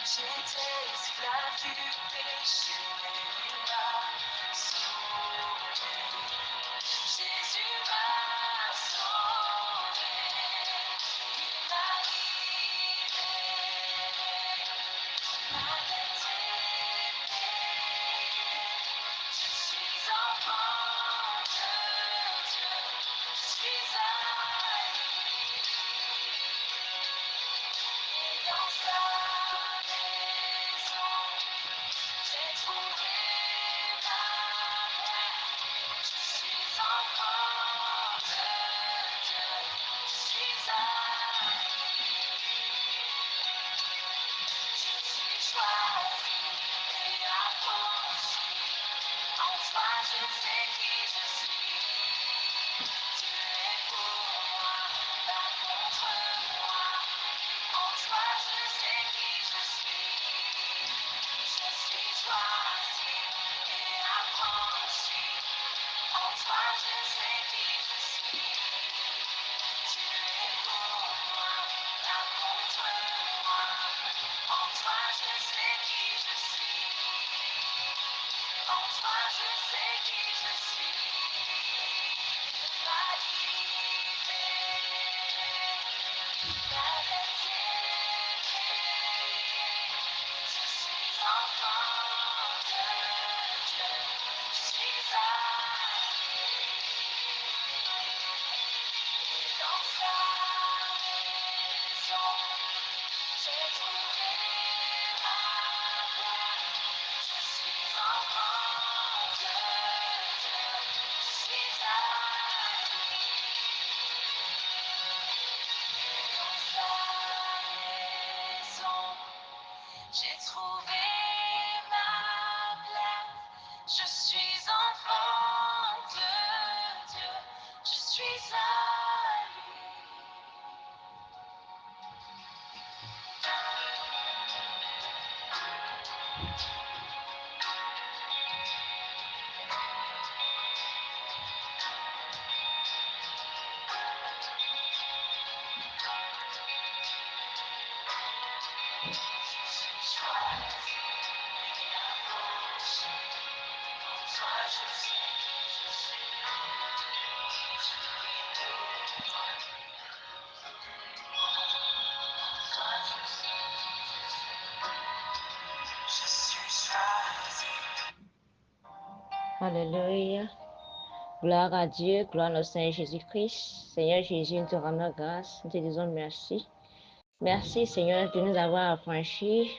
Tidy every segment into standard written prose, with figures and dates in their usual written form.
J'étais esclave du péché, mais il m'a sauvé. Jésus m'a sauvé, il m'a libéré, ma dette est payée. Je suis enfant de Dieu, je suis à lui, et dans sa maison, j'ai trouvé ma place. Je suis enfant de Dieu, je suis à lui. Je suis choisi et affranchi. En toi, je sais qui je suis. Tu es pour moi, pas contre moi. En toi, je sais qui je suis. Je suis choisi et affranchi. En toi, je sais qui je suis. Tu es pour moi, pas contre moi. En toi, je sais qui je suis. En toi, je sais qui je suis. Ma libéré, ma dette est payée. Je suis enfant de Dieu. Je suis allié. Et dans sa maison, j'ai trouvé ma place. Je suis enfant de Dieu, je suis à lui. Et dans sa maison, j'ai trouvé ma place. Je suis enfant de Dieu, je suis à lui. Alléluia. Gloire à Dieu, gloire à notre Seigneur Jésus-Christ. Seigneur Jésus, nous te rendons grâce, nous te disons merci. Merci Seigneur de nous avoir affranchis.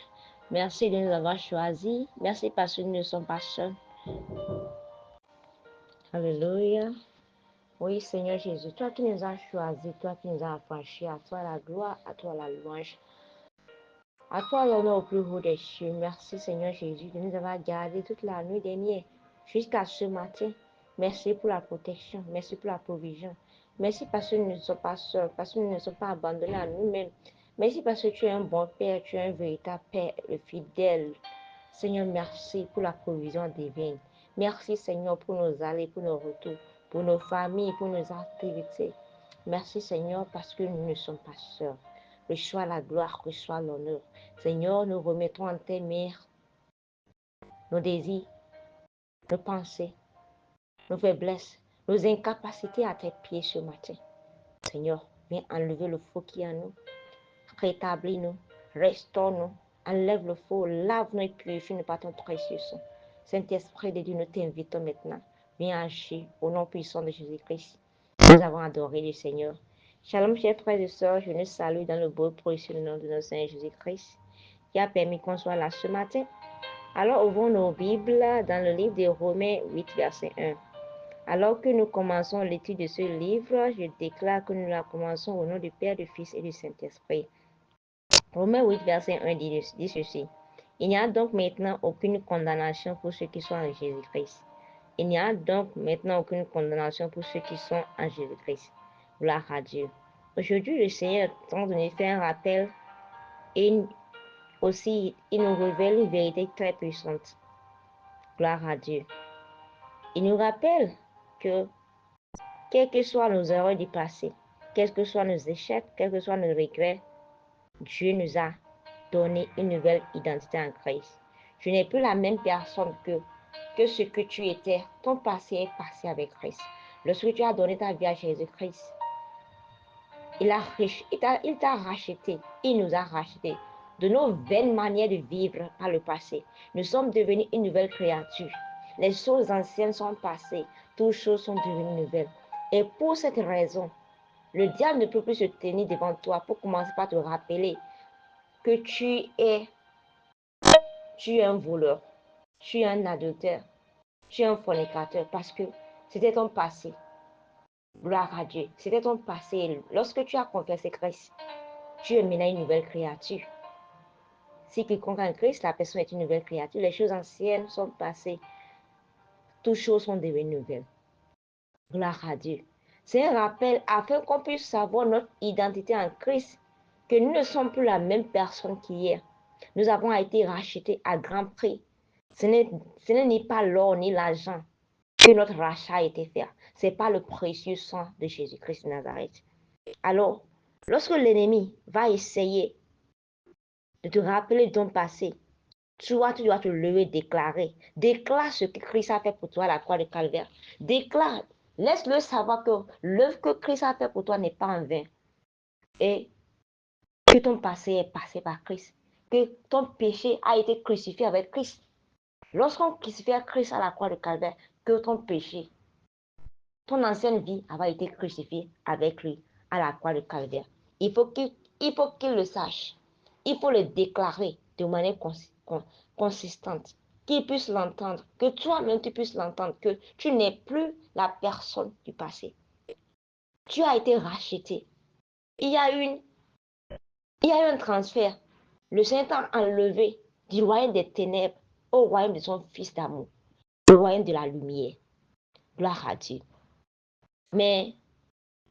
Merci de nous avoir choisis. Merci parce que nous ne sommes pas seuls. Alléluia. Oui Seigneur Jésus, toi qui nous as choisis, toi qui nous as affranchis, à toi la gloire, à toi la louange. À toi l'honneur au plus haut des cieux. Merci Seigneur Jésus de nous avoir gardés toute la nuit dernière jusqu'à ce matin. Merci pour la protection. Merci pour la provision. Merci parce que nous ne sommes pas seuls, parce que nous ne sommes pas abandonnés à nous-mêmes. Merci parce que tu es un bon Père, tu es un véritable Père fidèle. Seigneur, merci pour la provision divine. Merci Seigneur pour nos allées, pour nos retours, pour nos familles, pour nos activités. Merci Seigneur parce que nous ne sommes pas seuls. Reçois la gloire, reçois l'honneur. Seigneur, nous remettons en tes mains nos désirs, nos pensées, nos faiblesses, nos incapacités à tes pieds ce matin. Seigneur, viens enlever le faux qui est en nous, rétablis-nous, restaure-nous, enlève le faux, lave-nous et purifie-nous par ton précieux sang. Saint-Esprit de Dieu, nous t'invitons maintenant. Viens agir au nom puissant de Jésus-Christ. Nous avons adoré le Seigneur. Shalom, chers frères et sœurs, je nous salue dans le beau précieux nom de notre Seigneur Jésus-Christ, qui a permis qu'on soit là ce matin. Alors, ouvrons nos Bibles dans le livre de Romains 8, verset 1. Alors que nous commençons l'étude de ce livre, je déclare que nous la commençons au nom du Père, du Fils et du Saint-Esprit. Romains 8, verset 1 dit ceci. Il n'y a donc maintenant aucune condamnation pour ceux qui sont en Jésus-Christ. Il n'y a donc maintenant aucune condamnation pour ceux qui sont en Jésus-Christ. Gloire à Dieu. Aujourd'hui, le Seigneur tente de nous faire un rappel et aussi, il nous révèle une vérité très puissante. Gloire à Dieu. Il nous rappelle que, quelles que soient nos erreurs du passé, quels que soient nos échecs, quels que soient nos regrets, Dieu nous a donné une nouvelle identité en Christ. Tu n'es plus la même personne que ce que tu étais. Ton passé est passé avec Christ. Lorsque tu as donné ta vie à Jésus-Christ, il t'a racheté. Il nous a racheté de nos vaines manières de vivre par le passé. Nous sommes devenus une nouvelle créature. Les choses anciennes sont passées. Toutes choses sont devenues nouvelles. Et pour cette raison, le diable ne peut plus se tenir devant toi pour commencer par te rappeler que tu es un voleur, tu es un adultère, tu es un fornicateur parce que c'était ton passé. Gloire à Dieu, c'était ton passé. Lorsque tu as confessé Christ, tu es maintenant une nouvelle créature. Si quiconque en Christ, la personne est une nouvelle créature. Les choses anciennes sont passées. Toutes choses sont devenues nouvelles. Gloire à Dieu. C'est un rappel afin qu'on puisse savoir notre identité en Christ, que nous ne sommes plus la même personne qu'hier. Nous avons été rachetés à grand prix. Ce n'est ni pas l'or ni l'argent que notre rachat a été fait. C'est pas le précieux sang de Jésus-Christ de Nazareth. Alors, lorsque l'ennemi va essayer de te rappeler de ton passé, toi, tu dois te lever, déclarer. Déclare ce que Christ a fait pour toi à la croix de Calvaire. Déclare, laisse-le savoir que l'œuvre que Christ a fait pour toi n'est pas en vain. Et que ton passé est passé par Christ. Que ton péché a été crucifié avec Christ. Lorsqu'on crucifie Christ à la croix de Calvaire, que ton péché, ton ancienne vie avait été crucifiée avec lui à la croix de Calvaire. Il faut qu'il le sache. Il faut le déclarer de manière consistante. Qu'il puisse l'entendre. Que toi-même tu puisses l'entendre. Que tu n'es plus la personne du passé. Tu as été racheté. Il y a eu un transfert. Le Seigneur t'a enlevé du royaume des ténèbres au royaume de son Fils d'amour. Le royaume de la lumière. Gloire à Dieu. Mais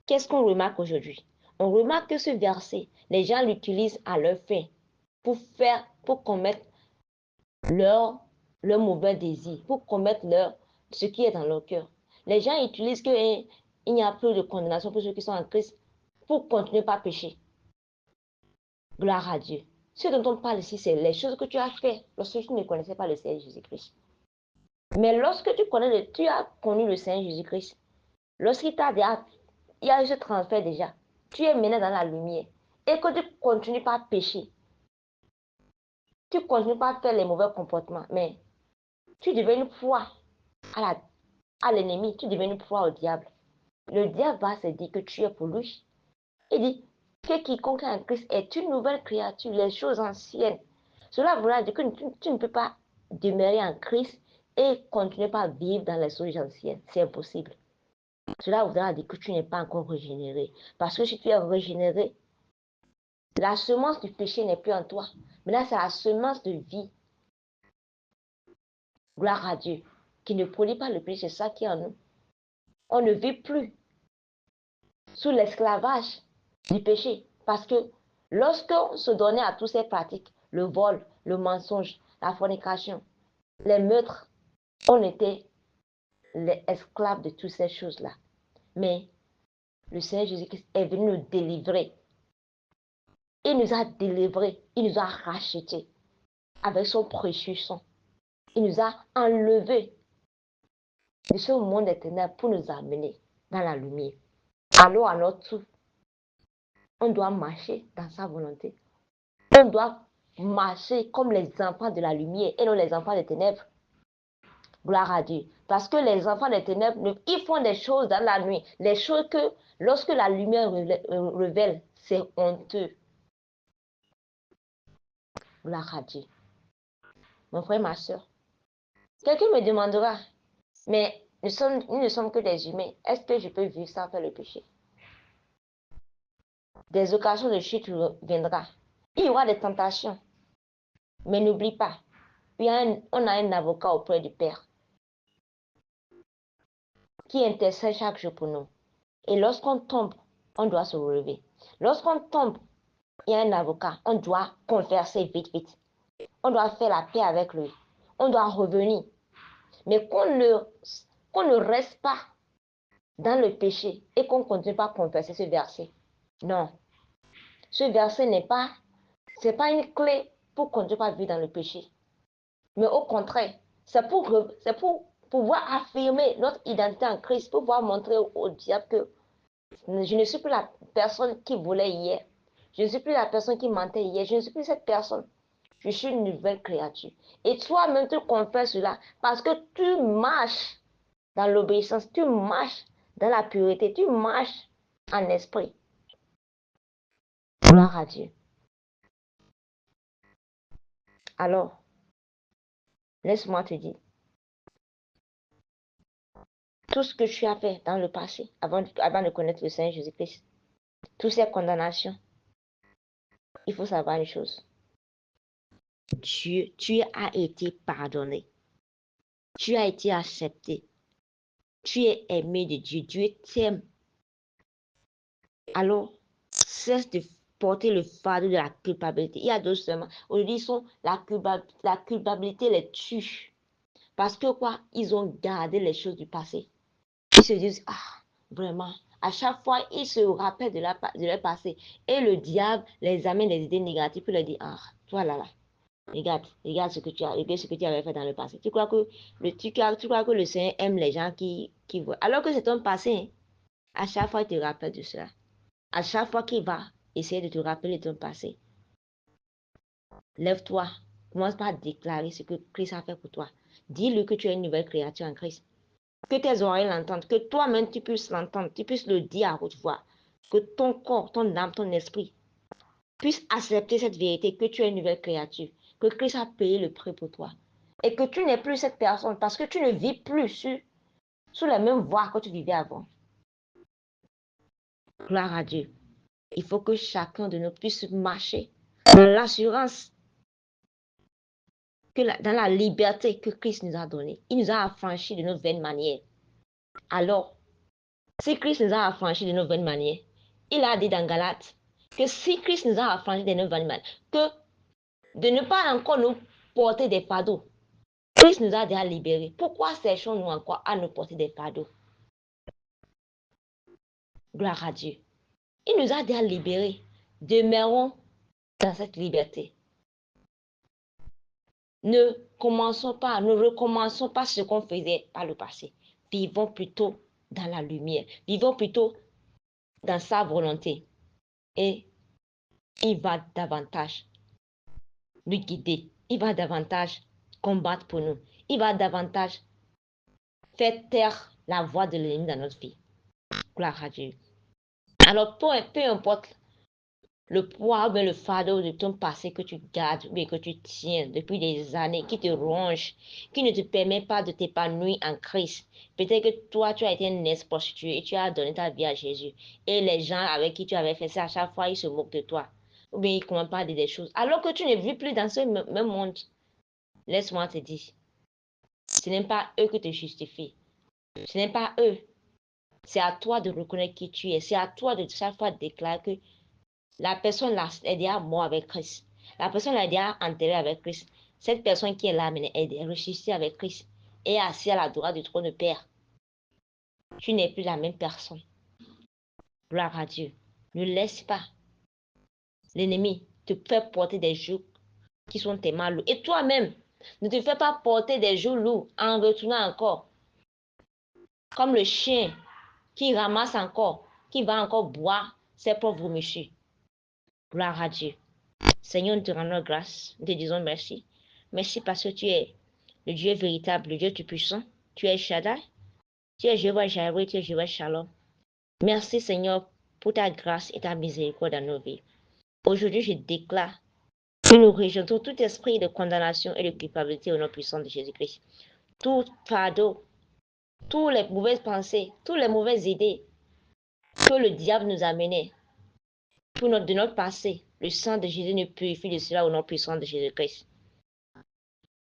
qu'est-ce qu'on remarque aujourd'hui? On remarque que ce verset, les gens l'utilisent à leur fin pour commettre leur mauvais désir, pour commettre ce qui est dans leur cœur. Les gens utilisent qu'il n'y a plus de condamnation pour ceux qui sont en Christ pour continuer par pécher. Gloire à Dieu. Ce dont on parle ici, c'est les choses que tu as fait lorsque tu ne connaissais pas le Seigneur Jésus-Christ. Mais lorsque tu as connu le Seigneur Jésus-Christ, lorsqu'il il y a eu ce transfert déjà, tu es maintenant dans la lumière et que tu continues par pécher, tu continues par faire les mauvais comportements, mais tu deviens une proie à l'ennemi, tu deviens une proie au diable. Le diable va se dire que tu es pour lui. Il dit que quiconque est en Christ est une nouvelle créature, les choses anciennes. Cela voudra dire que tu ne peux pas demeurer en Christ et continuer par vivre dans les choses anciennes. C'est impossible. Cela voudra dire que tu n'es pas encore régénéré. Parce que si tu es régénéré, la semence du péché n'est plus en toi. Maintenant, c'est la semence de vie. Gloire à Dieu. Qui ne produit pas le péché, c'est ça qui est en nous. On ne vit plus sous l'esclavage du péché. Parce que lorsqu'on se donnait à toutes ces pratiques, le vol, le mensonge, la fornication, les meurtres, on était les esclaves de toutes ces choses-là. Mais le Seigneur Jésus-Christ est venu nous délivrer. Il nous a délivrés, il nous a rachetés avec son précieux sang. Il nous a enlevés de ce monde des ténèbres pour nous amener dans la lumière. Alors à notre tour, on doit marcher dans sa volonté. On doit marcher comme les enfants de la lumière et non les enfants des ténèbres. Gloire à Dieu. Parce que les enfants des ténèbres, ils font des choses dans la nuit. Les choses que, lorsque la lumière révèle, c'est honteux. Gloire à Dieu. Mon frère, ma soeur. Quelqu'un me demandera, mais nous ne sommes que des humains. Est-ce que je peux vivre sans faire le péché? Des occasions de chute viendront. Il y aura des tentations. Mais n'oublie pas, on a un avocat auprès du Père qui intercède chaque jour pour nous. Et lorsqu'on tombe, on doit se relever. Lorsqu'on tombe, il y a un avocat, on doit converser vite, vite. On doit faire la paix avec lui. On doit revenir. Mais qu'on ne reste pas dans le péché et qu'on ne continue pas à confesser ce verset. Non. Ce verset c'est pas une clé pour continuer à vivre dans le péché. Mais au contraire, c'est pour pouvoir affirmer notre identité en Christ, pour pouvoir montrer au diable que je ne suis plus la personne qui voulait hier. Je ne suis plus la personne qui mentait hier. Je ne suis plus cette personne. Je suis une nouvelle créature. Et toi-même, tu confesses cela parce que tu marches dans l'obéissance, tu marches dans la pureté, tu marches en esprit. Gloire à Dieu. Alors, laisse-moi te dire, tout ce que tu as fait dans le passé, avant de connaître le Seigneur Jésus-Christ, toutes ces condamnations, il faut savoir une chose. Dieu, tu as été pardonné. Tu as été accepté. Tu es aimé de Dieu. Dieu t'aime. Alors, cesse de porter le fardeau de la culpabilité. Il y a d'autres seulement. Aujourd'hui, la culpabilité les tue. Parce que quoi? Ils ont gardé les choses du passé. Ils se disent, ah, vraiment. À chaque fois, ils se rappellent de leur passé. Et le diable les amène des idées négatives pour leur dire, ah, toi là. Regarde ce que tu avais fait dans le passé. Tu crois que le Seigneur aime les gens qui voient. Alors que c'est ton passé. Hein. À chaque fois, il te rappelle de cela. À chaque fois qu'il va essayer de te rappeler de ton passé. Lève-toi. Commence par déclarer ce que Christ a fait pour toi. Dis-lui que tu es une nouvelle créature en Christ. Que tes oreilles l'entendent. Que toi-même tu puisses l'entendre. Tu puisses le dire à haute voix. Que ton corps, ton âme, ton esprit puissent accepter cette vérité que tu es une nouvelle créature. Que Christ a payé le prix pour toi. Et que tu n'es plus cette personne parce que tu ne vis plus sous la même voie que tu vivais avant. Gloire à Dieu. Il faut que chacun de nous puisse marcher dans l'assurance, dans la liberté que Christ nous a donnée. Il nous a affranchis de nos vaines manières. Alors, si Christ nous a affranchis de nos vaines manières, il a dit dans Galates que si Christ nous a affranchis de nos vaines manières, que de ne pas encore nous porter des fardeaux. Christ nous a déjà libérés. Pourquoi cherchons-nous encore à nous porter des fardeaux? Gloire à Dieu. Il nous a déjà libérés. Demeurons dans cette liberté. Ne recommençons pas ce qu'on faisait par le passé. Vivons plutôt dans la lumière. Vivons plutôt dans sa volonté. Et il va davantage nous guider. Il va davantage combattre pour nous. Il va davantage faire taire la voix de l'ennemi dans notre vie. Gloire à Dieu. Alors, peu importe le poids ou le fardeau de ton passé que tu gardes ou que tu tiens depuis des années, qui te ronge, qui ne te permet pas de t'épanouir en Christ. Peut-être que toi, tu as été un ex-prostituée et tu as donné ta vie à Jésus. Et les gens avec qui tu avais fait ça, à chaque fois, ils se moquent de toi. Ou bien ils ne commencent pas à dire des choses. Alors que tu ne vis plus dans ce même monde. Laisse-moi te dire, ce n'est pas eux qui te justifient. Ce n'est pas eux. C'est à toi de reconnaître qui tu es. C'est à toi de chaque fois déclarer que la personne là est déjà morte avec Christ. La personne là est déjà enterrée avec Christ. Cette personne qui est là maintenant est ressuscitée avec Christ et assise à la droite du trône de Père. Tu n'es plus la même personne. Gloire à Dieu. Ne laisse pas l'ennemi te faire porter des jougs qui sont tellement lourds. Et toi-même, ne te fais pas porter des jougs lourds en retournant encore. Comme le chien qui ramasse encore, qui va encore boire ses propres vomissures. Gloire à Dieu. Seigneur, nous te rendons grâce. Nous te disons merci. Merci parce que tu es le Dieu véritable, le Dieu tout-puissant. Tu es Shaddai. Tu es Jéhovah Jireh, tu es Jéhovah Shalom. Merci Seigneur pour ta grâce et ta miséricorde dans nos vies. Aujourd'hui, je déclare que nous rejetons tout esprit de condamnation et de culpabilité au nom puissant de Jésus-Christ. Tout fardeau, toutes les mauvaises pensées, toutes les mauvaises idées que le diable nous a menées de notre passé, le sang de Jésus nous purifie de cela au nom puissant de Jésus-Christ.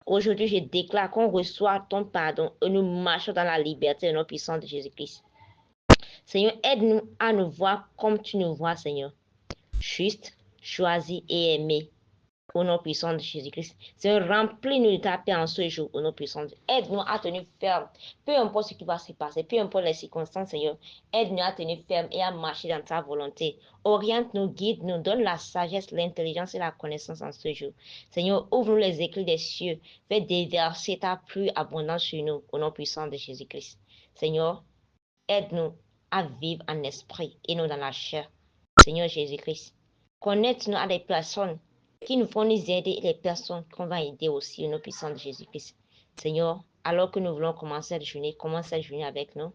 Aujourd'hui, je déclare qu'on reçoit ton pardon et nous marchons dans la liberté au nom puissant de Jésus-Christ. Seigneur, aide-nous à nous voir comme tu nous vois, Seigneur. Juste, choisi et aimé. au nom puissant de Jésus-Christ. Seigneur, remplis-nous de ta paix en ce jour, au nom puissant de Jésus. Aide-nous à tenir ferme, peu importe ce qui va se passer, peu importe les circonstances, Seigneur. Aide-nous à tenir ferme et à marcher dans ta volonté. Oriente-nous, guide-nous, donne la sagesse, l'intelligence et la connaissance en ce jour. Seigneur, ouvre-nous les éclats des cieux, fais déverser ta pluie abondante sur nous, au nom puissant de Jésus-Christ. Seigneur, aide-nous à vivre en esprit et non dans la chair. Seigneur Jésus-Christ, connecte-nous à des personnes qui nous vont nous aider et les personnes qu'on va aider aussi au nom puissant de Jésus-Christ. Seigneur, alors que nous voulons commencer cette journée, commence cette journée avec nous.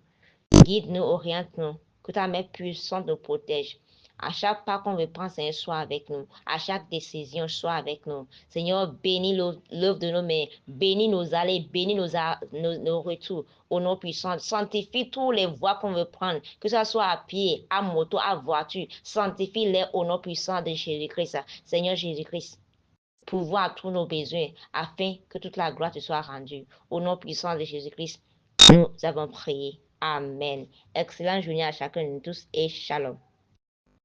Guide-nous, oriente-nous, que ta main puissante nous protège. À chaque pas qu'on veut prendre, Seigneur, sois avec nous. À chaque décision, sois avec nous. Seigneur, bénis l'œuvre de nos mains. Bénis nos allées, bénis nos retours. Au nom puissant, sanctifie tous les voies qu'on veut prendre, que ce soit à pied, à moto, à voiture. Sanctifie-les au nom puissant de Jésus-Christ. Seigneur Jésus-Christ, pourvois à tous nos besoins, afin que toute la gloire te soit rendue. Au nom puissant de Jésus-Christ, nous avons prié. Amen. Excellente journée à chacun de nous tous et shalom.